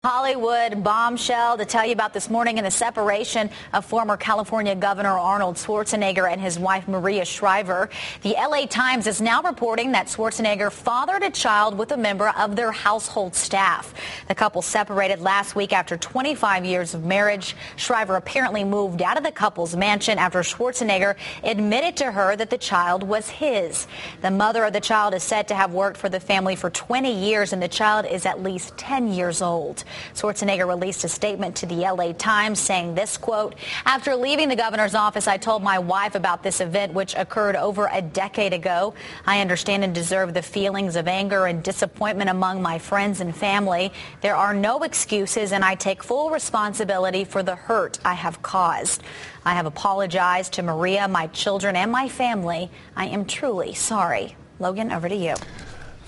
Hollywood bombshell to tell you about this morning in the separation of former California Governor Arnold Schwarzenegger and his wife Maria Shriver. The LA Times is now reporting that Schwarzenegger fathered a child with a member of their household staff. The couple separated last week after 25 years of marriage. Shriver apparently moved out of the couple's mansion after Schwarzenegger admitted to her that the child was his. The mother of the child is said to have worked for the family for 20 years, and the child is at least 10 years old. Schwarzenegger released a statement to the LA Times saying this, quote, "After leaving the governor's office, I told my wife about this event, which occurred over a decade ago. I understand and deserve the feelings of anger and disappointment among my friends and family. There are no excuses, and I take full responsibility for the hurt I have caused. I have apologized to Maria, my children, and my family. I am truly sorry." Logan, over to you.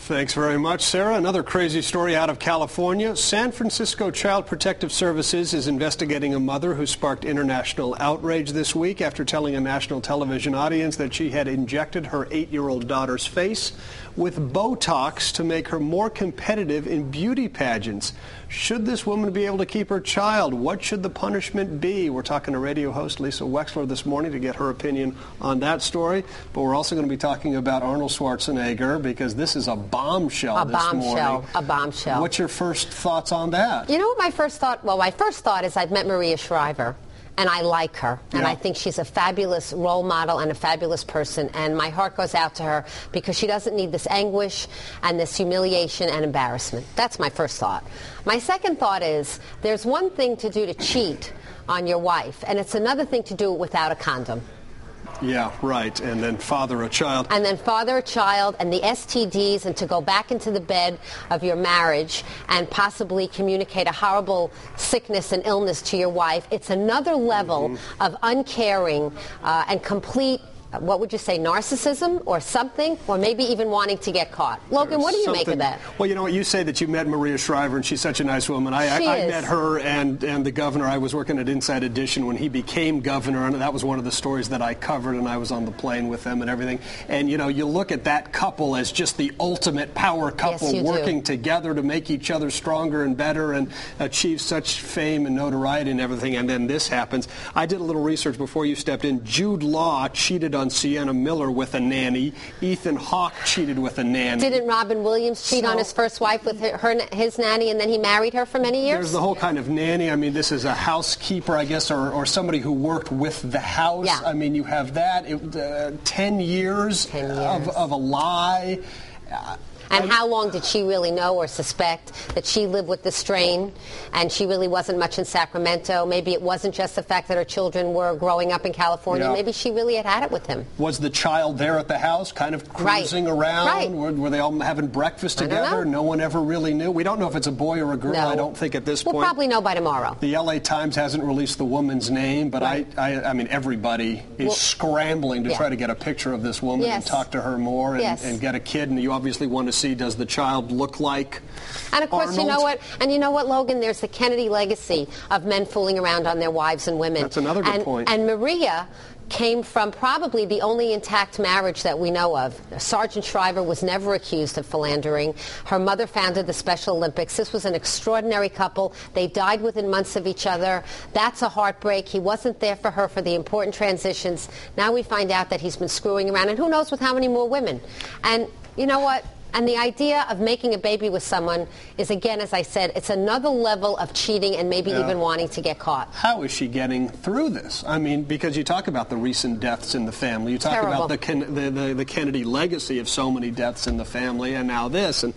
Thanks very much, Sarah. Another crazy story out of California. San Francisco Child Protective Services is investigating a mother who sparked international outrage this week after telling a national television audience that she had injected her 8-year-old daughter's face with Botox to make her more competitive in beauty pageants. Should this woman be able to keep her child? What should the punishment be? We're talking to radio host Lisa Wexler this morning to get her opinion on that story. But we're also going to be talking about Arnold Schwarzenegger because this is a bombshell this morning. A bombshell. What's your first thoughts on that? You know what my first thought? Well, my first thought is I've met Maria Shriver. And I like her, and I think she's a fabulous role model and a fabulous person, and my heart goes out to her because she doesn't need this anguish and this humiliation and embarrassment. That's my first thought. My second thought is there's one thing to do to cheat on your wife, and it's another thing to do it without a condom. Yeah, right, and then father a child. And then father a child, and the STDs, and to go back into the bed of your marriage and possibly communicate a horrible sickness and illness to your wife. It's another level of uncaring and complete, what would you say, narcissism or something, or maybe even wanting to get caught. Logan, what do you make of that? Well, you know what, you say that you met Maria Shriver, and she's such a nice woman. I met her and the governor. I was working at Inside Edition when he became governor, and that was one of the stories that I covered, and I was on the plane with them and everything. And, you know, you look at that couple as just the ultimate power couple, working together to make each other stronger and better and achieve such fame and notoriety and everything, and then this happens. I did a little research before you stepped in. Jude Law cheated on Sienna Miller with a nanny. Ethan Hawke cheated with a nanny. Didn't Robin Williams cheat on his first wife with his nanny, and then he married her for many years? There's the whole kind of nanny. I mean, this is a housekeeper, I guess, or somebody who worked with the house. Yeah. I mean, you have that. 10 years, 10 years. Of a lie. And how long did she really know or suspect that she lived with the strain and she really wasn't much in Sacramento? Maybe it wasn't just the fact that her children were growing up in California. Yeah. Maybe she really had it with him. Was the child there at the house kind of cruising around? Right. Were they all having breakfast together? No one ever really knew. We don't know if it's a boy or a girl. No. I don't think at this point. We'll probably know by tomorrow. The LA Times hasn't released the woman's name, but I mean, everybody is scrambling to try to get a picture of this woman and talk to her more and get a kid. And you obviously want to see, does the child look like And of course, Arnold? you know what, Logan? There's the Kennedy legacy of men fooling around on their wives and women. That's another good point. And Maria came from probably the only intact marriage that we know of. Sergeant Shriver was never accused of philandering. Her mother founded the Special Olympics. This was an extraordinary couple. They died within months of each other. That's a heartbreak. He wasn't there for her for the important transitions. Now we find out that he's been screwing around, and who knows with how many more women. And you know what? And the idea of making a baby with someone is, again, as I said, it's another level of cheating and maybe even wanting to get caught. How is she getting through this? I mean, because you talk about the recent deaths in the family. You talk about the Kennedy legacy of so many deaths in the family, and now this. And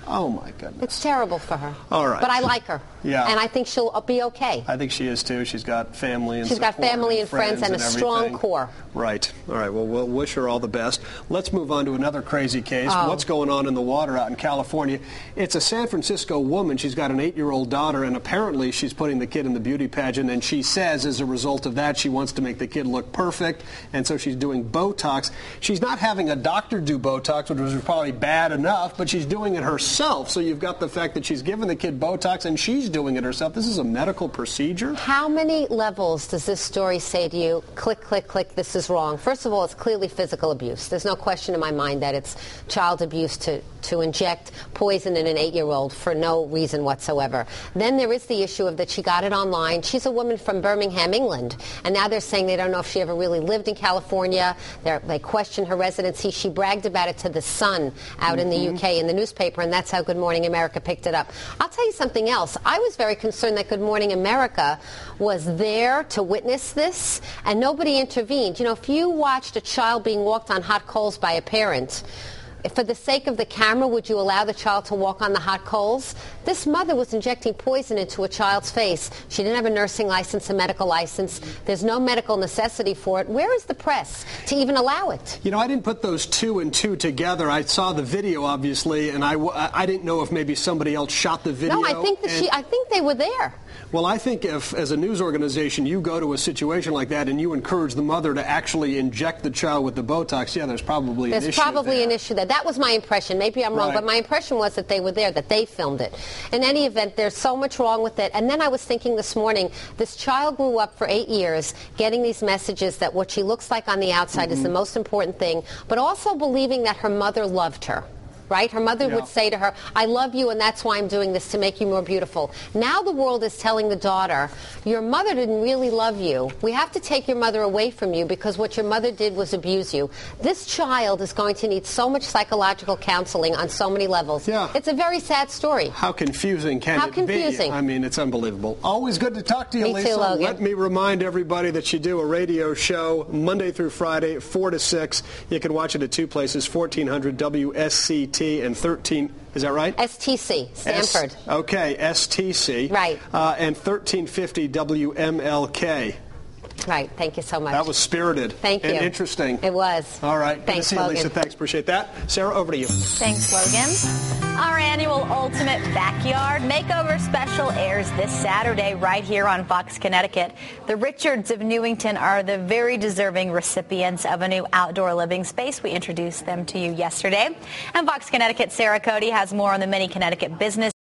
oh, my goodness. It's terrible for her. All right. But I like her. Yeah. And I think she'll be okay. I think she is, too. She's got family and She's got family and friends and a strong core. Right. All right. Well, we'll wish her all the best. Let's move on to another crazy case. What's going on in the water out in California? It's a San Francisco woman. She's got an 8-year-old daughter, and apparently she's putting the kid in the beauty pageant, and she says as a result of that she wants to make the kid look perfect, and so she's doing Botox. She's not having a doctor do Botox, which was probably bad enough, but she's doing it herself. herself. So you've got the fact that she's given the kid Botox and she's doing it herself. This is a medical procedure. How many levels does this story say to you, click, click, click, this is wrong? First of all, it's clearly physical abuse. There's no question in my mind that it's child abuse to inject poison in an 8-year-old for no reason whatsoever. Then there is the issue of that she got it online. She's a woman from Birmingham, England, and now they're saying they don't know if she ever really lived in California. They question her residency. She bragged about it to The Sun out in the UK in the newspaper, and that's how Good Morning America picked it up. I'll tell you something else. I was very concerned that Good Morning America was there to witness this, and nobody intervened. You know, if you watched a child being walked on hot coals by a parent, for the sake of the camera, would you allow the child to walk on the hot coals? This mother was injecting poison into a child's face. She didn't have a nursing license, a medical license. There's no medical necessity for it. Where is the press to even allow it? You know, I didn't put those two and two together. I saw the video, obviously, and I didn't know if maybe somebody else shot the video. No, I think they were there. Well, I think if, as a news organization, you go to a situation like that and you encourage the mother to actually inject the child with the Botox, yeah, there's probably an issue there. There's probably an issue there. That was my impression. Maybe I'm wrong, but my impression was that they were there, that they filmed it. In any event, there's so much wrong with it. And then I was thinking this morning, this child grew up for 8 years getting these messages that what she looks like on the outside is the most important thing, but also believing that her mother loved her. Right? Her mother would say to her, I love you and that's why I'm doing this, to make you more beautiful. Now the world is telling the daughter, your mother didn't really love you. We have to take your mother away from you because what your mother did was abuse you. This child is going to need so much psychological counseling on so many levels. Yeah. It's a very sad story. How confusing can it be? I mean, it's unbelievable. Always good to talk to you, Lisa. Me too, Logan. Let me remind everybody that you do a radio show Monday through Friday, 4 to 6. You can watch it at two places, 1400 WSCT and 13, is that right? STC, Stanford. Okay, STC. Right. And 1350 WMLK. Right. Thank you so much. That was spirited. Thank you. And interesting. It was. All right. Thanks, good to see you, Logan. Lisa. Thanks. Appreciate that. Sarah, over to you. Thanks, Logan. Our annual Ultimate Backyard Makeover Special airs this Saturday right here on Fox Connecticut. The Richards of Newington are the very deserving recipients of a new outdoor living space. We introduced them to you yesterday. And Fox Connecticut's Sarah Cody has more on the Mini Connecticut business